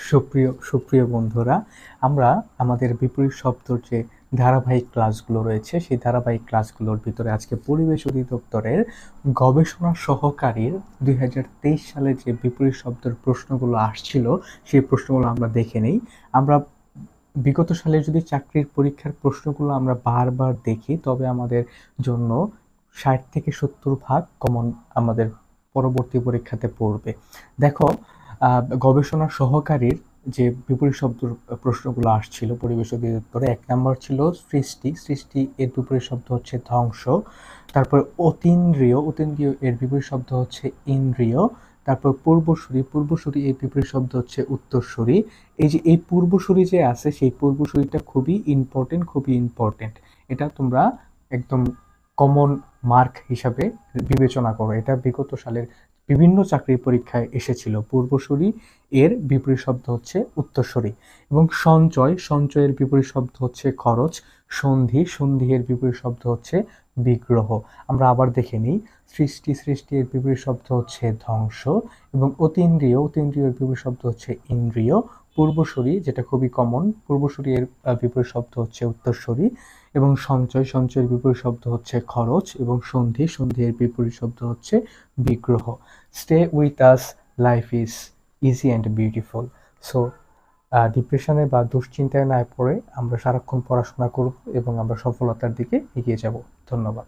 সুপ্রিয় সুপ্রিয় বন্ধুরা, আমরা আমাদের বিপরীত শব্দর যে ধারাবাহিক ক্লাসগুলো রয়েছে সেই ধারাবাহিক ক্লাসগুলোর ভিতরে আজকে পরিবেশ অধিদপ্তরের গবেষণা সহকারীর 2023 সালে যে বিপরীত শব্দের প্রশ্নগুলো আসছিল সেই প্রশ্নগুলো আমরা দেখে নেই। আমরা বিগত সালে যদি চাকরির পরীক্ষার প্রশ্নগুলো আমরা বারবার দেখি তবে আমাদের জন্য 60 থেকে 70 ভাগ কমন আমাদের পরবর্তী পরীক্ষাতে পড়বে। দেখো, গবেষণা সহকারীর যে বিপরীত শব্দ প্রশ্নগুলো আসছিল পরিবেশ অধিদপ্তরে, 1 নম্বর ছিল সৃষ্টি। সৃষ্টি এর বিপরীত শব্দ হচ্ছে ধ্বংস। তারপর অতীন্দ্রিয়। অতীন্দ্রিয় এর বিপরীত শব্দ হচ্ছে ইন্দ্রিয়। তারপর পূর্বসূরি। পূর্বসূরি এর বিপরীত শব্দ হচ্ছে উত্তরসূরি। এই যে এই পূর্বসূরি যে আছে সেই পূর্বসূরিটা খুবই ইম্পর্টেন্ট। এটা তোমরা একদম কমন মার্ক হিসাবে বিবেচনা করো। এটা বিগত সালের বিভিন্ন চাকরির পরীক্ষায় এসেছিল। পূর্বসূরি এর বিপরীত শব্দ হচ্ছে উত্তরসূরি। এবং সঞ্চয়ের বিপরীত শব্দ হচ্ছে খরচ। সন্ধি এর বিপরীত শব্দ হচ্ছে বিগ্রহ। আমরা আবার দেখে নিই, সৃষ্টি এর বিপরীত শব্দ হচ্ছে ধ্বংস। এবং অতীন্দ্রিয় এর বিপরীত শব্দ হচ্ছে ইন্দ্রিয়। পূর্বসূরি, যেটা খুবই কমন, পূর্বসূরি এর বিপরীত শব্দ হচ্ছে উত্তরসূরি। এবং সঞ্চয়ের বিপরীত শব্দ হচ্ছে খরচ। এবং সন্ধি এর বিপরীত শব্দ হচ্ছে বিগ্রহ। Stay with us, life is easy and beautiful. So ডিপ্রেশনে বা দুশ্চিন্তায় না পড়ে আমরা সারাক্ষণ পড়াশোনা করব এবং আমরা সফলতার দিকে এগিয়ে যাব। ধন্যবাদ।